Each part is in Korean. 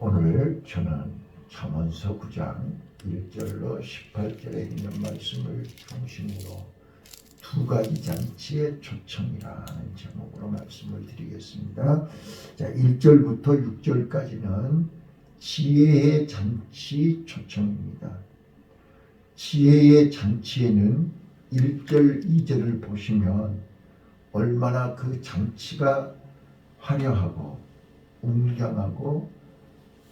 오늘 저는 잠언서 9장 1절로 18절에 있는 말씀을 중심으로 두 가지 잔치의 초청이라는 제목으로 말씀을 드리겠습니다. 자, 1절부터 6절까지는 지혜의 잔치 초청입니다. 지혜의 잔치에는 1절, 2절을 보시면 얼마나 그 잔치가 화려하고 웅장하고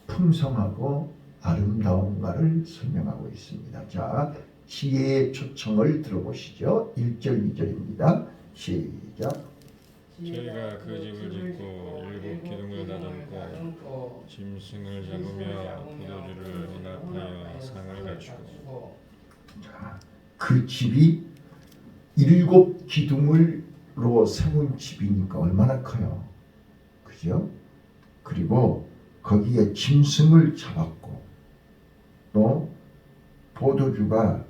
풍성하고 아름다운가를 설명하고 있습니다. 자, 지혜의 초청을 들어보시죠. 1절, 2절입니다. 시작. 저희가 그 집을 짓고 일곱 기둥을 다듬고 짐승을 잡으며 포도주를 연합하여 상을 갖추고. 자, 그 집이 7 기둥으로 세운 집이니까 얼마나 커요. 그죠? 그리고 거기에 짐승을 잡았고 또 포도주가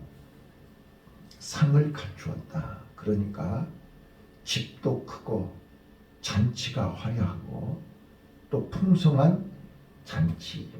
상을 갖추었다. 그러니까 집도 크고 잔치가 화려하고 또 풍성한 잔치입니다.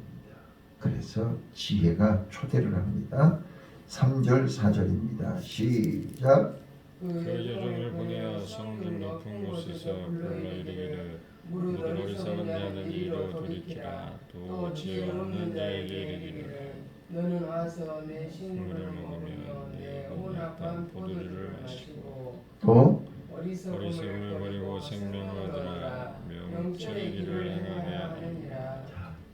그래서 지혜가 초대를 합니다. 3절, 4절입니다. 시작. 그 여종을 보내어 성중 높은 곳에서 불러 이르기를 무릇 어리석은 자는 이로 돌이키라. 또 지혜 없는 자에게 이르기를 너는 와서 내 식물을 물을 먹으며 먹으면 내 내 혼합한 포도주를 마시고 또 어리석음을 버리고 생명을 얻으라. 명철의 길을 행하여야 하느니라.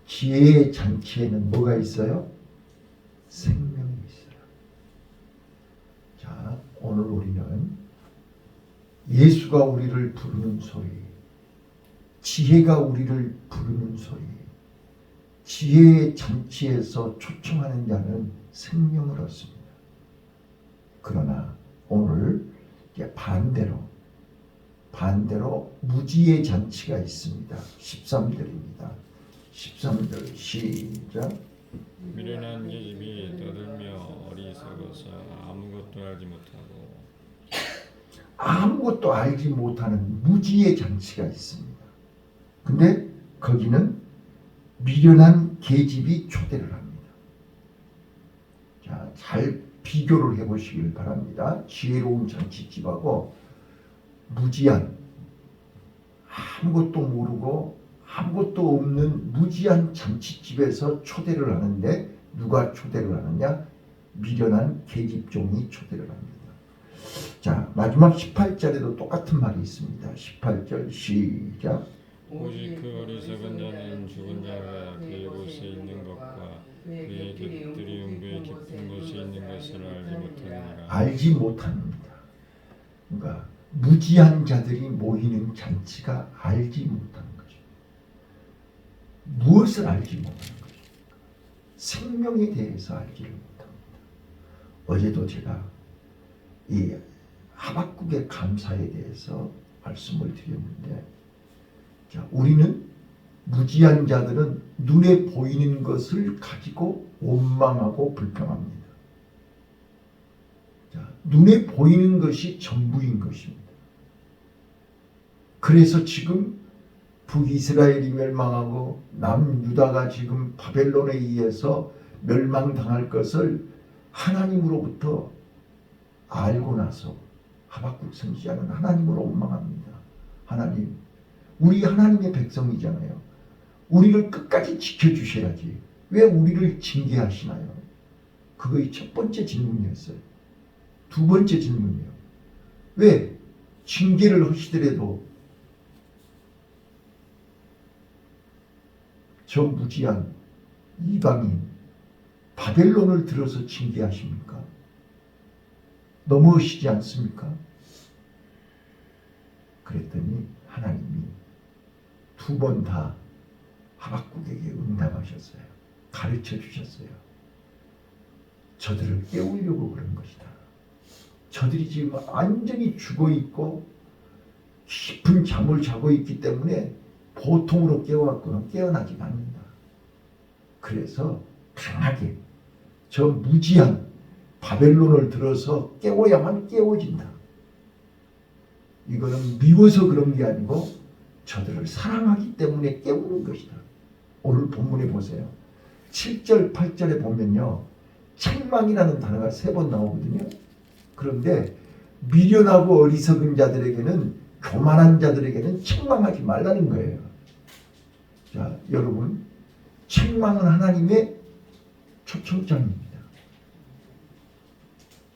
지혜의 잔치에는 뭐가 있어요? 생명이 있어요. 자, 오늘 우리는 예수가 우리를 부르는 소리, 지혜가 우리를 부르는 소리, 지혜의 잔치에서 초청하는 자는 생명을 얻습니다. 그러나 오늘 이제 반대로 무지의 잔치가 있습니다. 13절입니다. 13절 시작. 미련한 계집이 떠들며 어리석어서 아무것도 알지 못하는 무지의 잔치가 있습니다. 근데 거기는 미련한 계집이 초대를 합니다. 자, 잘 비교를 해보시길 바랍니다. 지혜로운 잔치집하고 무지한, 아무것도 모르고 아무것도 없는 무지한 잔치집에서 초대를 하는데 누가 초대를 하느냐? 미련한 계집종이 초대를 합니다. 자, 마지막 18절에도 똑같은 말이 있습니다. 18절 시작. 오직 그 어리석은 자는 죽은 자가 그의 곳에 있는 것과 그의 곁들이 음부의 깊은 곳에 있는 것을 알지 못하느니라. 알지 못합니다. 그러니까 무지한 자들이 모이는 잔치가 알지 못하는 거죠. 무엇을 알지 못하는 거죠? 생명에 대해서 알지를 못합니다. 어제도 제가 이 하박국의 감사에 대해서 말씀을 드렸는데, 자, 우리는 무지한 자들은 눈에 보이는 것을 가지고 원망하고 불평합니다. 자, 눈에 보이는 것이 전부인 것입니다. 그래서 지금 북이스라엘이 멸망하고 남유다가 지금 바벨론에 의해서 멸망당할 것을 하나님으로부터 알고 나서 하박국 선지자는 하나님을 원망합니다. 하나님, 우리 하나님의 백성이잖아요. 우리를 끝까지 지켜주셔야지. 왜 우리를 징계하시나요? 그거의 첫 번째 질문이었어요. 두 번째 질문이요. 왜 징계를 하시더라도 저 무지한 이방인 바벨론을 들어서 징계하십니까? 너무하시지 않습니까? 그랬더니 하나님이 두 번 다 하박국에게 응답하셨어요. 가르쳐 주셨어요. 저들을 깨우려고 그런 것이다. 저들이 지금 완전히 죽어 있고 깊은 잠을 자고 있기 때문에 보통으로 깨워갖고는 깨어나지 않는다. 그래서 강하게 저 무지한 바벨론을 들어서 깨워야만 깨워진다. 이거는 미워서 그런 게 아니고 저들을 사랑하기 때문에 깨우는 것이다. 오늘 본문에 보세요. 7절, 8절에 보면요. 책망이라는 단어가 3번 나오거든요. 그런데 미련하고 어리석은 자들에게는, 교만한 자들에게는 책망하지 말라는 거예요. 자, 여러분, 책망은 하나님의 초청장입니다.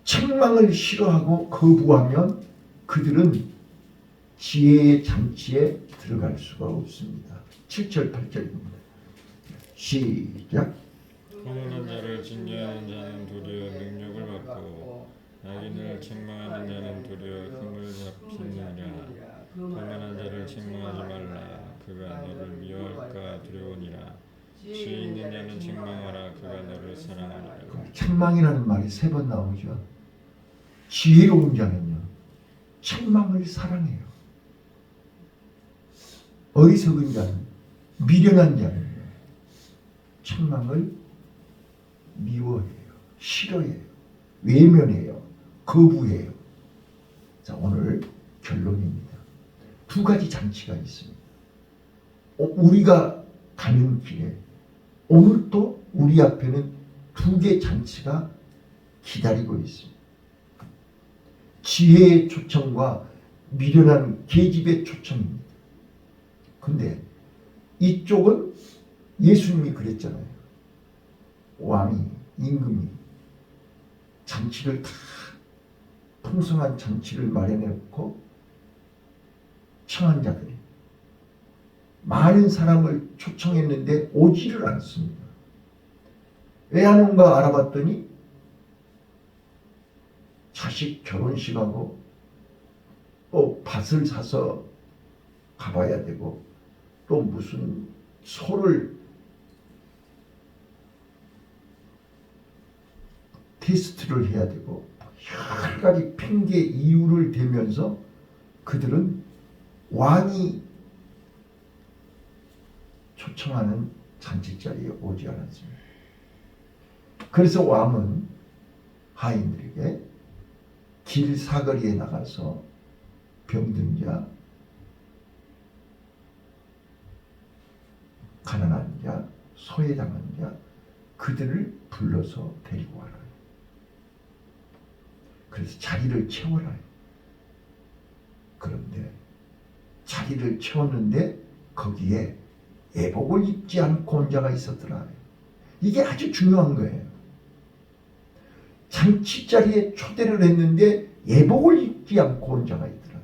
책망을 싫어하고 거부하면 그들은 지혜의 잔치에 들어갈 수가 없습니다. 7절, 8절입니다. 시작. 거만한 자를 징계하는 자는 도리어 능력을 받고 악인을 책망하는 자는 도리어 힘을 잡히느니라. 거만한 자를 책망하지 말라. 그가 너를 미워할까 두려우니라. 지혜 있는 자는 책망하라. 그가 너를 사랑하리라. 책망이라는 말이 3번 나오죠. 지혜로운 자는요, 책망을 사랑해요. 어리석은 자는, 미련한 자는 책망을 미워해요. 싫어해요. 외면해요. 거부해요. 자, 오늘 결론입니다. 2가지 잔치가 있습니다. 우리가 가는 길에 오늘 또 우리 앞에는 2개 잔치가 기다리고 있습니다. 지혜의 초청과 미련한 계집의 초청입니다. 근데 이쪽은 예수님이 그랬잖아요. 왕이, 임금이 잔치를 다, 풍성한 잔치를 마련해놓고 청한 자들이 많은 사람을 초청했는데 오지를 않습니다. 왜 안 온가 알아봤더니 자식 결혼식하고 또 밭을 사서 가봐야 되고 또 무슨 소를 테스트를 해야 되고 여러 가지 핑계 이유를 대면서 그들은 왕이 초청하는 잔치자리에 오지 않았습니다. 그래서 왕은 하인들에게 길 사거리에 나가서 병든 자, 가난한 자, 소외당한 자, 그들을 불러서 데리고 와라. 그래서 자리를 채워라. 그런데 자리를 채웠는데 거기에 예복을 입지 않고 온 자가 있었더라. 이게 아주 중요한 거예요. 잔치 자리에 초대를 했는데 예복을 입지 않고 온 자가 있더라.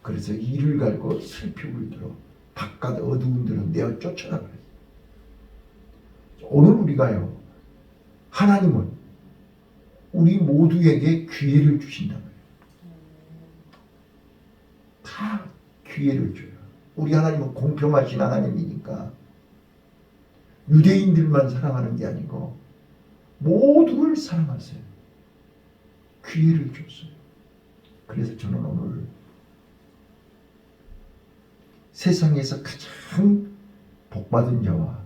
그래서 이를 갈고 슬피 울더러 바깥 어두운 데로 내어 쫓아라 그랬어요. 오늘 우리가요, 하나님은 우리 모두에게 기회를 주신다 말이에요. 다 기회를 줘요. 우리 하나님은 공평하신 하나님이니까 유대인들만 사랑하는 게 아니고 모두를 사랑하세요. 기회를 줬어요. 그래서 저는 오늘 세상에서 가장 복받은 자와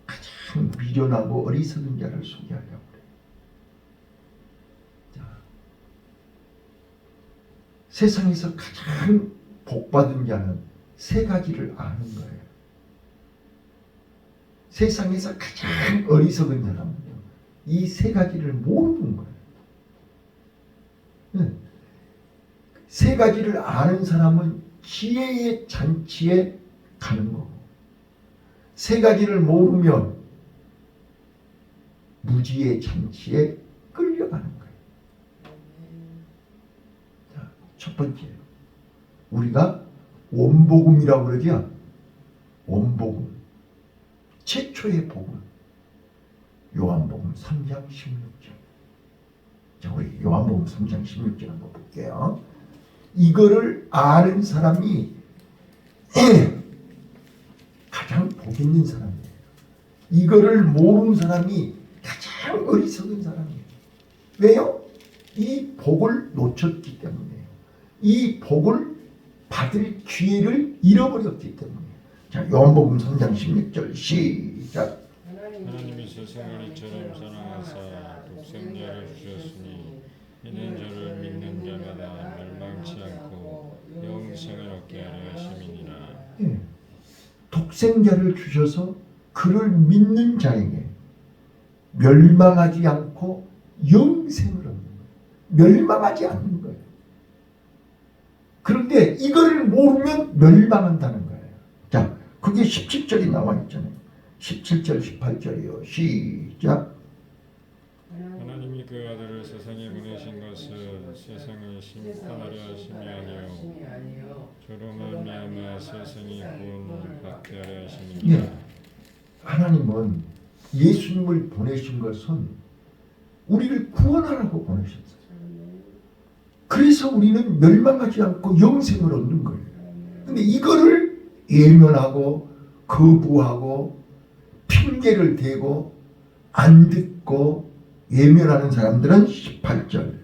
가장 미련하고 어리석은 자를 소개하려고 그래요. 자, 세상에서 가장 복받은 자는 3가지를 아는 거예요. 세상에서 가장 어리석은 사람은요, 이 3가지를 모르는 거예요. 3가지를 아는 사람은 지혜의 잔치에 가는 거고, 3가지를 모르면 무지의 잔치에 끌려가는 거예요. 자, 첫 번째, 우리가 원복음이라고 그러죠. 원복음, 최초의 복음, 요한복음 3장 16절. 자, 우리 요한복음 3장 16절 한번 볼게요. 이거를 아는 사람이 가장 복 있는 사람이에요. 이거를 모르는 사람이 가장 어리석은 사람이에요. 왜요? 이 복을 놓쳤기 때문이에요. 이 복을 받을 기회를 잃어버렸기 때문이에요. 자, 요한복음 3장 16절 시작. 하나님이 세상을 이처럼 사랑하사 독생자를 주셨으니 이는 저를 믿는 자마다 멸망치 않고 영생을 얻게 하려 하심이니라. 독생자를 주셔서 그를 믿는 자에게 멸망하지 않고 영생을 얻는 거예요. 멸망하지 않는 거예요. 그런데 이거를 모르면 멸망한다는 거예요. 자, 그게 17절이 나와 있잖아요. 17절, 18절이요. 시작. 하나님이 그 아들을 세상에 보내신 것은 세상을 심판하려 하심이 아니요 저로 말미암아 세상이 구원을 받게 하려 하심이니라. 예. 하나님은 예수님을 보내신 것은 우리를 구원하라고 보내셨어요. 그래서 우리는 멸망하지 않고 영생을 얻는 거예요. 근데 이거를 예면하고 거부하고 핑계를 대고 안 듣고 예면하는 사람들은 18절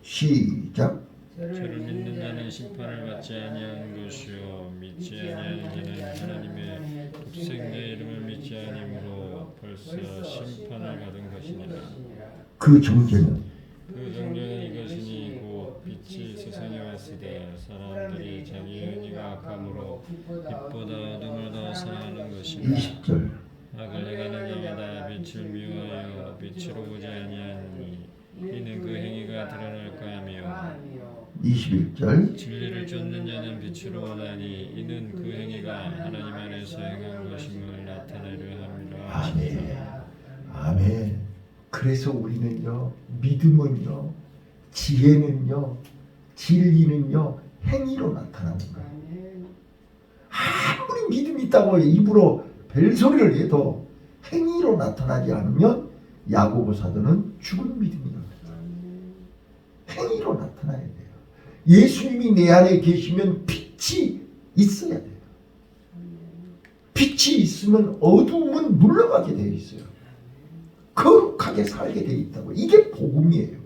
시작. 저를 믿는 자는 심판을 받지 아니하는 것이요 믿지 아니하는 자는 하나님의 독생자 이름을 믿지 아니므로 벌써 심판을 받은 것이니라. 그 정죄는 그 정죄는 이것이니 곧 빛이 세상에 왔으되 사람들이 자기 행위가 악함으로 빛보다 어둠을 더 사랑하는 것이라. 20절 악을 행하는 자마다 빛을 미워하여 빛으로 오지 아니하니 이는 그 행위가 드러날까 하며 21절 진리를 쫓는 자는 빛으로 오나니 이는 그 행위가 하나님 안에서 행한 것임을 나타내려 함이라. 아멘. 아멘. 그래서 우리는요, 믿음은요, 지혜는요, 진리는요, 행위로 나타나는 거예요. 아무리 믿음이 있다고 입으로 벨소리를 해도 행위로 나타나지 않으면 야고보 사도는 죽은 믿음이거든요. 행위로 나타나야 돼요. 예수님이 내 안에 계시면 빛이 있어야 돼요. 빛이 있으면 어두움은 물러가게 되어 있어요. 거룩하게 살게 되어 있다고. 이게 복음이에요.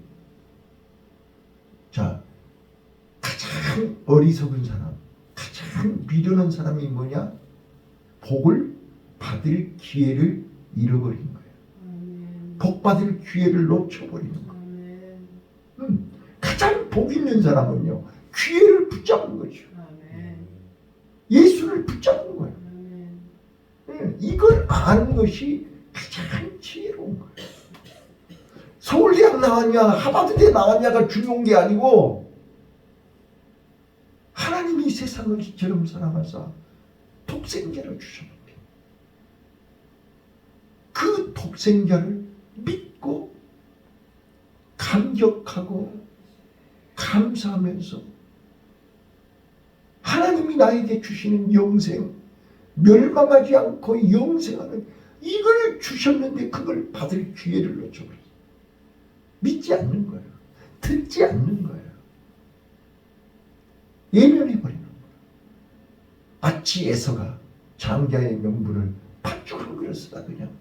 자, 가장 어리석은 사람, 가장 미련한 사람이 뭐냐? 복을 받을 기회를 잃어버린 거예요. 복 받을 기회를 놓쳐버리는 거예요. 가장 복 있는 사람은요, 기회를 붙잡은 거죠. 예수를 붙잡은 거예요. 이걸 아는 것이 가장 지혜로운 거예요. 서울대학 나왔냐 하버드대 나왔냐가 중요한 게 아니고 하나님이 세상을 이처럼 사랑하사 독생자를 주셨는데 그 독생자를 믿고 감격하고 감사하면서 하나님이 나에게 주시는 영생, 멸망하지 않고 영생하는 이걸 주셨는데 그걸 받을 기회를 놓쳐버렸어요. 믿지 않는 거예요. 듣지 않는 거예요. 예면해버리는 거예요. 마치 에서가 장자의 명분을 팥죽 그렸으다 그냥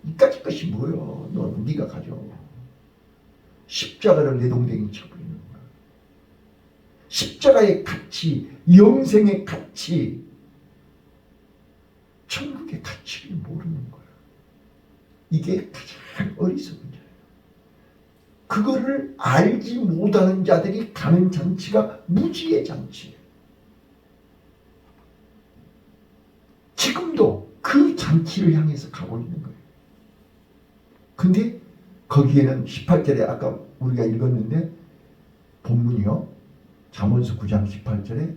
이까짓 것이 뭐여. 너 네가 가져. 십자가를 내 동댕이 쳐버리는 거야. 십자가의 가치, 영생의 가치, 천국의 가치를 모르는 거야. 이게 가장 어리석은 자예요. 그거를 알지 못하는 자들이 가는 잔치가 무지의 잔치예요. 지금도 그 잔치를 향해서 가고 있는 거예요. 근데 거기에는 18절에 아까 우리가 읽었는데 본문이요. 잠언서 9장 18절에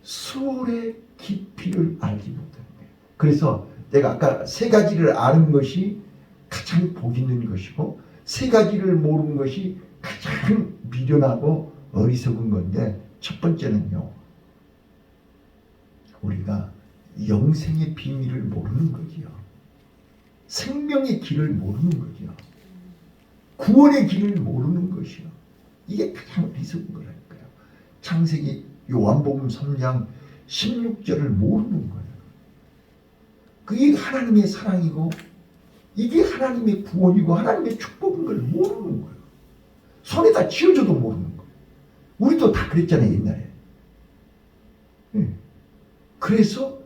수월의 깊이를 알지 못하는 거예요. 그래서 내가 아까 세 가지를 아는 것이 가장 복 있는 것이고 세 가지를 모르는 것이 가장 미련하고 어리석은 건데 첫 번째는요. 우리가 영생의 비밀을 모르는 거지요. 생명의 길을 모르는 거지요. 구원의 길을 모르는 것이요. 이게 가장 어리석은 거라니까요. 창세기 요한복음 3장 16절을 모르는 거예요. 그게 하나님의 사랑이고 이게 하나님의 구원이고 하나님의 축복인 걸 모르는 거예요. 손에다 쥐어줘도 모르는 거예요. 우리도 다 그랬잖아요, 옛날에. 그래서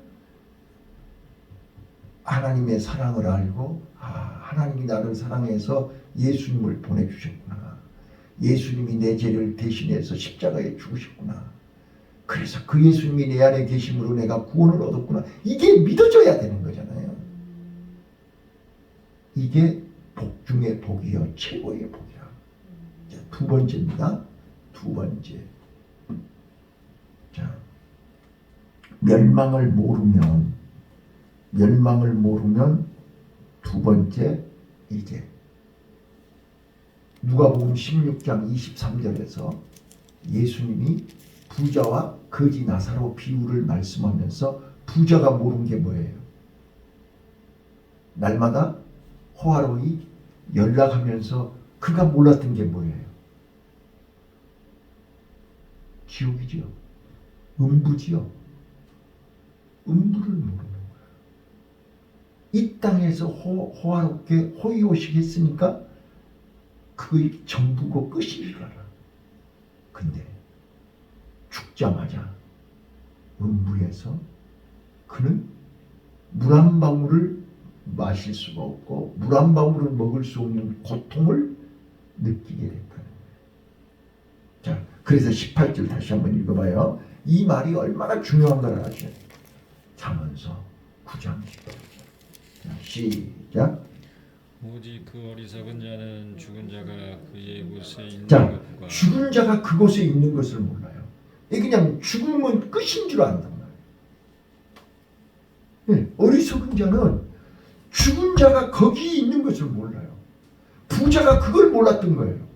하나님의 사랑을 알고 하나님이 나를 사랑해서 예수님을 보내주셨구나. 예수님이 내 죄를 대신해서 십자가에 죽으셨구나. 그래서 그 예수님이 내 안에 계심으로 내가 구원을 얻었구나. 이게 믿어져야 되는 거잖아요. 이게 복 중의 복이요. 최고의 복이야. 자, 두 번째입니다. 두 번째. 자, 멸망을 모르면 두 번째 이제 누가복음 16장 23절에서 예수님이 부자와 거지 나사로 비유를 말씀하면서 부자가 모르는 게 뭐예요? 날마다 호화로이 연락하면서 그가 몰랐던 게 뭐예요? 지옥이죠. 음부지요. 음부를 모르는 거예요. 이 땅에서 호화롭게 호의호식했으니까 그의 전부고 끝인 줄 알아. 근데 죽자마자 음부에서 그는 물 한 방울을 마실 수가 없고 물 한 방울을 먹을 수 없는 고통을 느끼게 됐다는 거예요. 자, 그래서 18절 다시 한번 읽어봐요. 이 말이 얼마나 중요한 걸 아셔야 돼요. 잠언서 9장 18절. 자, 시작. 오직 그 어리석은 자는 죽은 자가 그의 곳에 있는 자, 것과 죽은 자가 그곳에 있는 것을 몰라요. 그냥 죽음은 끝인 줄 안단 말이에요. 네, 어리석은 자는 죽은 자가 거기에 있는 것을 몰라요. 부자가 그걸 몰랐던 거예요.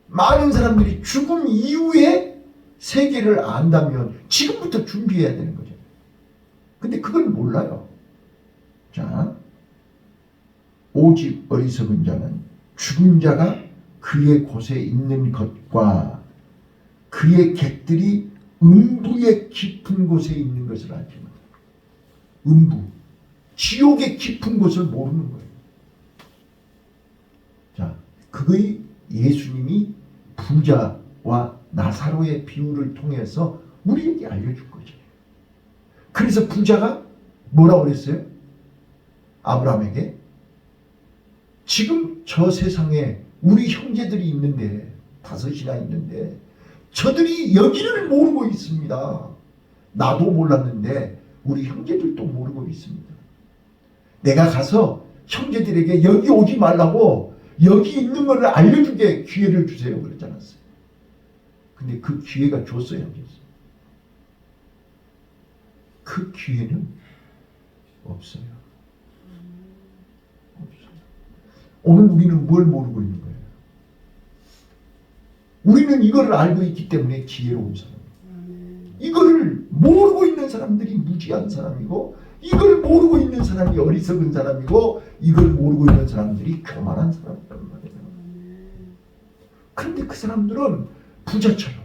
많은 사람들이 죽음 이후에 세계를 안다면 지금부터 준비해야 되는 거죠. 근데 그걸 몰라요. 자, 오직 어리석은 자는 죽은 자가 그의 곳에 있는 것과 그의 객들이 음부의 깊은 곳에 있는 것을 알지 못해요. 음부, 지옥의 깊은 곳을 모르는 거예요. 자, 그의 예수님이 부자와 나사로의 비유를 통해서 우리에게 알려줄 거죠. 그래서 부자가 뭐라고 그랬어요? 아브라함에게 지금 저 세상에 우리 형제들이 있는데 5이나 있는데 저들이 여기를 모르고 있습니다. 나도 몰랐는데 우리 형제들도 모르고 있습니다. 내가 가서 형제들에게 여기 오지 말라고 여기 있는 것을 알려주게 기회를 주세요 그랬지 않았어요? 근데 그 기회가 줬어요, 안 줬어요? 그 기회는 없어요. 없어요. 오늘 우리는 뭘 모르고 있는 거예요? 우리는 이거를 알고 있기 때문에 지혜로운 사람이에요. 이거를 모르고 있는 사람들이 무지한 사람이고 이걸 모르고 있는 사람이 어리석은 사람이고 이걸 모르고 있는 사람들이 교만한 사람이란 말이에요. 그런데 그 사람들은 부자처럼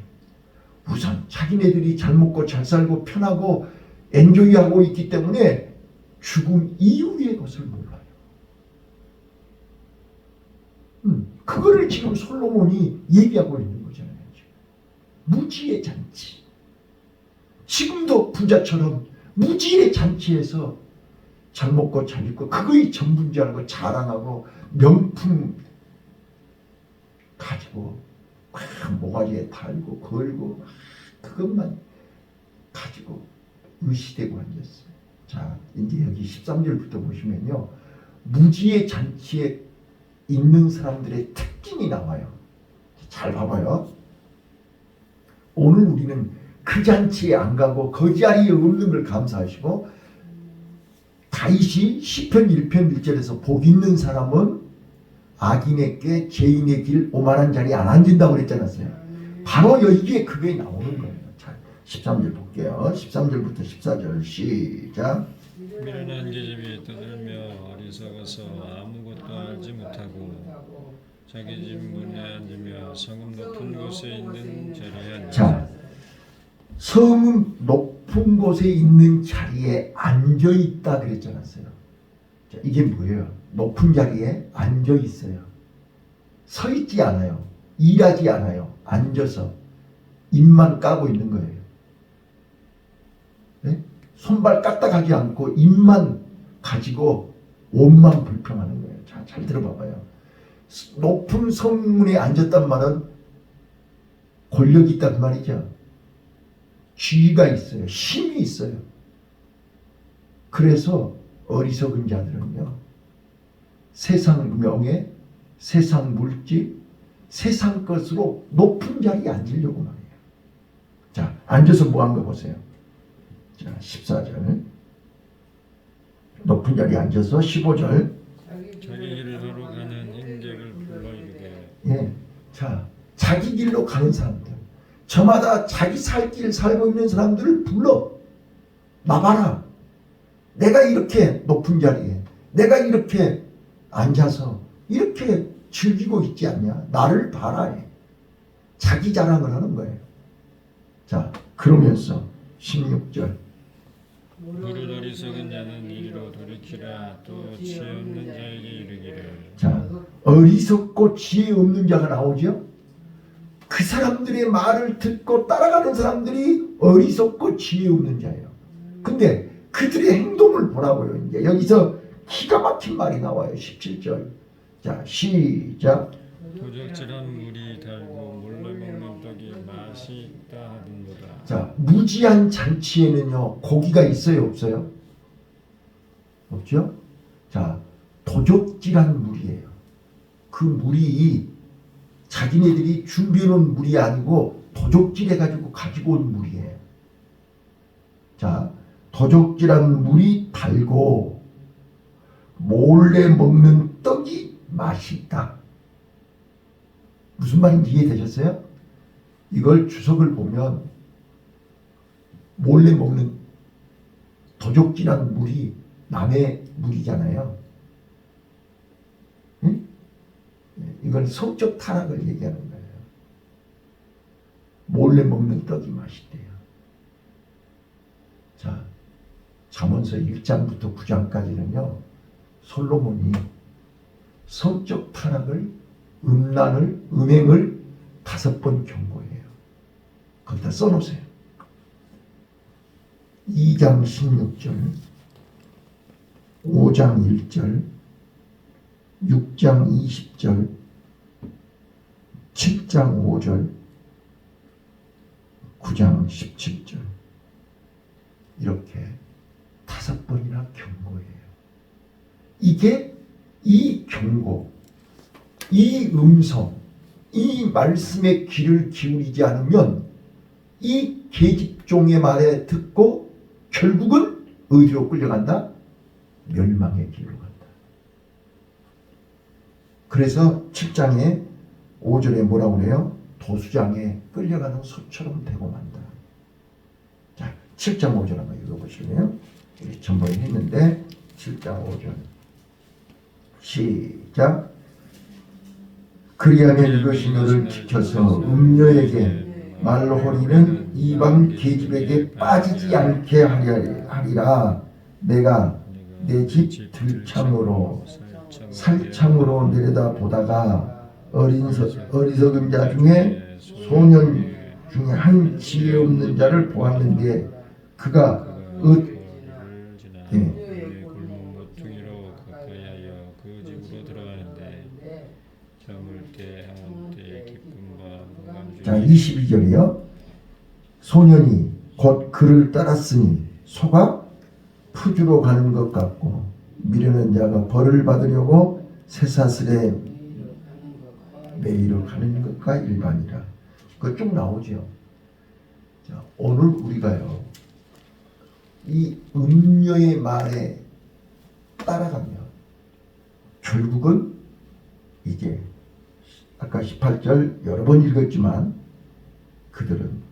우선 자기네들이 잘 먹고 잘 살고 편하고 엔조이하고 있기 때문에 죽음 이후의 것을 몰라요. 그거를 지금 솔로몬이 얘기하고 있는 거잖아요. 무지의 잔치. 지금도 부자처럼 무지의 잔치에서 잘 먹고 잘 입고 그거의 전부인 줄 알고 자랑하고 명품 가지고 모가지에 달고 걸고 그것만 가지고 의시되고 앉았어요. 자, 이제 여기 13절부터 보시면요. 무지의 잔치에 있는 사람들의 특징이 나와요. 잘 봐봐요. 오늘 우리는 그 잔치에 안 가고 그 자리에 없는 걸 감사하시고 다윗이 시편 1편 1절에서 복 있는 사람은 악인에게 죄인의 길 오만한 자리에 안 앉는다고 그랬잖아요. 바로 여기에 그게 나오는 거예요. 자, 13절 볼게요. 13절부터 14절 시작. 미련한 계집이 떠들며 어리석어서 아무것도 알지 못하고 자기 집 문에 앉으며 성읍 높은 곳에 있는 자리에 앉아. 자, 성은 높은 곳에 있는 자리에 앉아 있다 그랬지 않았어요? 자, 이게 뭐예요? 높은 자리에 앉아 있어요. 서 있지 않아요. 일하지 않아요. 앉아서 입만 까고 있는 거예요. 네? 손발 까딱하지 않고 입만 가지고 옷만 불평하는 거예요. 자, 잘 들어봐봐요. 높은 성문에 앉았단 말은 권력이 있단 말이죠. 지위가 있어요. 힘이 있어요. 그래서 어리석은 자들은요, 세상 명예, 세상 물질, 세상 것으로 높은 자리에 앉으려고 말해요. 자, 앉아서 뭐 한 거 보세요. 자, 14절. 높은 자리에 앉아서 15절. 자기 길로 가는 인객을 불러 이르되 예. 자, 자기 길로 가는 사람들. 저마다 자기 살 길 살고 있는 사람들을 불러. 나봐라. 내가 이렇게 높은 자리에, 내가 이렇게 앉아서 이렇게 즐기고 있지 않냐? 나를 봐라. 자기 자랑을 하는 거예요. 자, 그러면서 16절. 무릇 어리석은 자는 이리로 돌이키라 또 지혜 없는 자에게 이르기를. 자, 어리석고 지혜 없는 자가 나오죠? 그 사람들의 말을 듣고 따라가는 사람들이 어리석고 지혜 없는 자예요. 근데 그들의 행동을 보라고요. 이제 여기서 기가 막힌 말이 나와요. 17절. 자, 시작. 도적질한 물이 달고 몰래 먹는 떡이 맛이 있다 하던도다. 자, 무지한 잔치에는요, 고기가 있어요, 없어요? 없죠? 자, 도적질한 물이에요. 그 물이 자기네들이 준비해놓은 물이 아니고 도적질해가지고 가지고 온 물이에요. 자, 도적질한 물이 달고 몰래 먹는 떡이 맛이 있다. 무슨 말인지 이해되셨어요? 이걸 주석을 보면 몰래 먹는 도적질한 물이 남의 물이잖아요. 응? 이건 성적 타락을 얘기하는 거예요. 몰래 먹는 떡이 맛있대요. 자, 잠언서 1장부터 9장까지는요, 솔로몬이 성적 타락을, 음란을, 음행을 5번 경고해요. 거기다 써놓으세요. 2장 16절, 5장 1절, 6장 20절, 7장 5절, 9장 17절. 이렇게 5번이나 경고해요. 이게 이 경고, 이 음성, 이 말씀에 귀를 기울이지 않으면 이 계집종의 말에 듣고 결국은 어디로 끌려간다? 멸망의 길로 간다. 그래서 7장에 5절에 뭐라고 그래요? 도수장에 끌려가는 소처럼 되고 만다. 자, 7장 5절 한번 읽어보실래요? 전번에 했는데 7장 5절 시작. 그리하면 이것이 너를 지켜서 음녀에게 말호리는 이방 계집에게 빠지지 않게 하리라. 내가 내 집 들창으로 살창으로 내려다 보다가 어리석은 자 중에 소년 중에 한 지혜 없는 자를 보았는데 그가 골목 모퉁이로 가까이하여 그 집으로 들어가는데 저물 때 한때 기쁨과 무감 자, 22절이요. 소년이 곧 그를 따랐으니 소가 푸주로 가는 것 같고 미련한 자가 벌을 받으려고 쇠사슬에 매이러 가는 것과 일반이라. 그거 쭉 나오죠. 자, 오늘 우리가요, 이 음녀의 말에 따라가면 결국은 이제 아까 18절 여러 번 읽었지만 그들은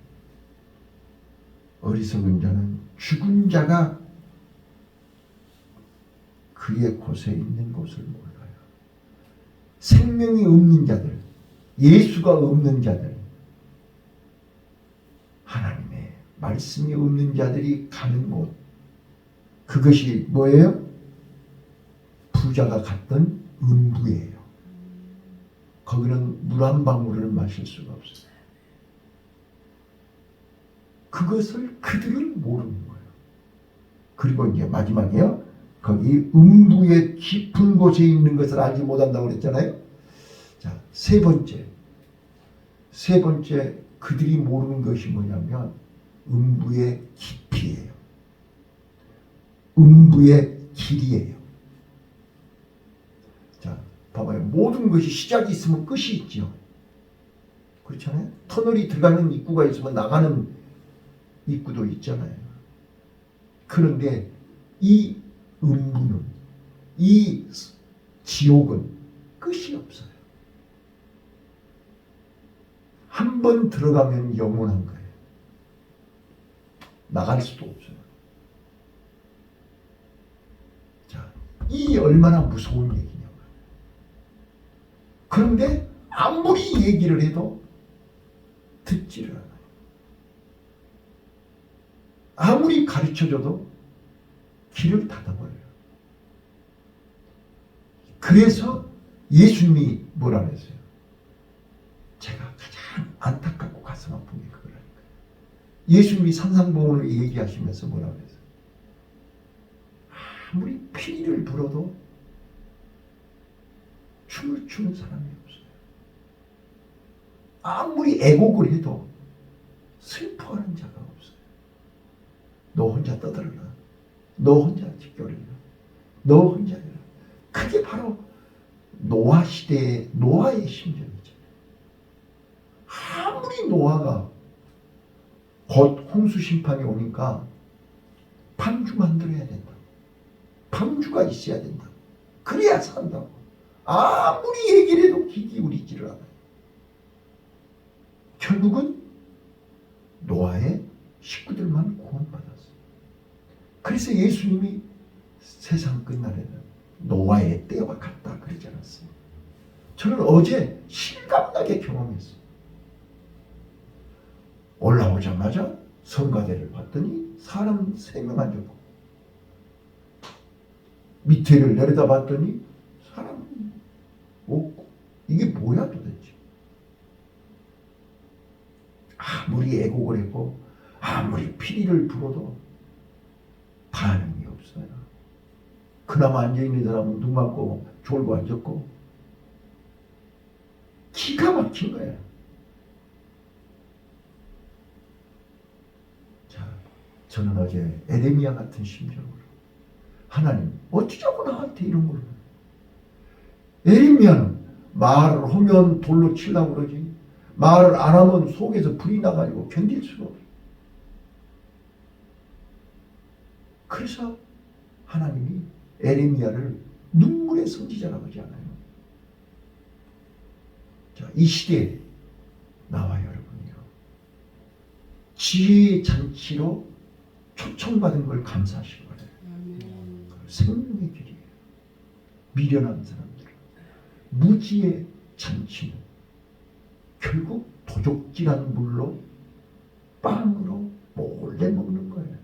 어리석은 자는 죽은 자가 그의 곳에 있는 것을 몰라요. 생명이 없는 자들, 예수가 없는 자들, 하나님의 말씀이 없는 자들이 가는 곳, 그것이 뭐예요? 부자가 갔던 음부예요. 거기는 물 한 방울을 마실 수가 없어요. 그것을 그들은 모르는 거예요. 그리고 이제 마지막에요. 거기 음부의 깊은 곳에 있는 것을 알지 못한다고 그랬잖아요. 자, 세 번째 그들이 모르는 것이 뭐냐면 음부의 깊이예요. 음부의 길이에요. 자, 봐봐요. 모든 것이 시작이 있으면 끝이 있죠. 그렇잖아요. 터널이 들어가는 입구가 있으면 나가는 입구도 있잖아요. 그런데 이 음부는, 이 지옥은 끝이 없어요. 한 번 들어가면 영원한 거예요. 나갈 수도 없어요. 자, 이 얼마나 무서운 얘기냐고요. 그런데 아무리 얘기를 해도 듣지를 않아요. 아무리 가르쳐줘도 귀를 닫아버려요. 그래서 예수님이 뭐라 그랬어요? 제가 가장 안타깝고 가슴 아픈 게 그거라니까요. 예수님이 산상보훈을 얘기하시면서 뭐라 그랬어요? 아무리 피리를 불어도 춤을 추는 사람이 없어요. 아무리 애곡을 해도 슬퍼하는 자가 없어요. 너 혼자 떠들어라. 너 혼자 지켜라. 너 혼자 해라. 그게 바로 노아 시대의 노아의 심정이죠. 아무리 노아가 곧 홍수 심판이 오니까 방주 만들어야 된다. 방주가 있어야 된다. 그래야 산다고. 아무리 얘기를 해도 귀 기울이지를 않아요. 결국은 노아의 식구들만 구원받았어요. 그래서 예수님이 세상 끝날에는 노아의 때와 같다 그러지 않았어요. 저는 어제 실감나게 경험했어요. 올라오자마자 성가대를 봤더니 사람 3명 앉았고, 밑에를 내려다 봤더니 사람 없고, 이게 뭐야 도대체. 아무리 애곡을 하고 아무리 피리를 불어도 반응이 없어요. 그나마 앉아있는 사람은 눈 감고 졸고 앉았고, 기가 막힌 거예요. 자, 저는 어제 에레미야 같은 심정으로, 하나님 어찌자고 나한테 이런 걸. 에레미야는 말을 하면 돌로 치려고 그러지, 말을 안 하면 속에서 불이 나가지고 견딜 수가 없어요. 그래서 하나님이 에레미야를 눈물의 선지자라고 하지 않아요. 자, 이 시대에 나와 여러분이요, 지혜의 잔치로 초청받은 걸 감사하시기 바라요. 생명의 길이에요. 미련한 사람들, 무지의 잔치는 결국 도적질한 물로 빵으로 몰래 먹는 거예요.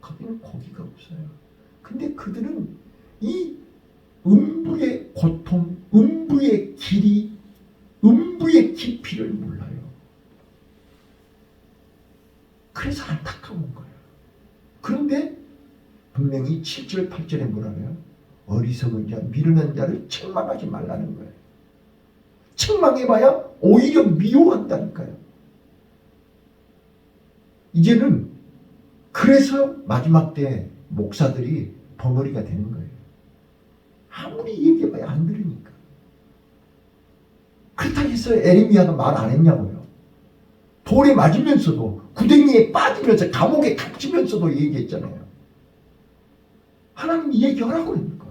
거기는 고기가 없어요. 근데 그들은 이 음부의 고통, 음부의 길이, 음부의 깊이를 몰라요. 그래서 안타까운 거예요. 그런데 분명히 7절, 8절에 뭐라 해요? 어리석은 자, 미련한 자를 책망하지 말라는 거예요. 책망해봐야 오히려 미워한다니까요. 이제는 그래서 마지막 때 목사들이 벙어리가 되는 거예요. 아무리 얘기해봐야 안 들으니까. 그렇다고 해서 에레미야가 말 안 했냐고요. 돌에 맞으면서도, 구덩이에 빠지면서, 감옥에 갇히면서도 얘기했잖아요. 하나님이 얘기하라고 그러니까.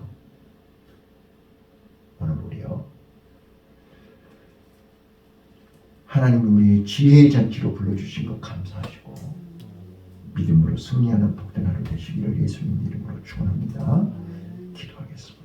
오늘 우리요, 하나님이 우리의 지혜의 잔치로 불러주신 것 감사하시고, 믿음으로 승리하는 복된 하루 되시기를 예수님 이름으로 축원합니다. 기도하겠습니다.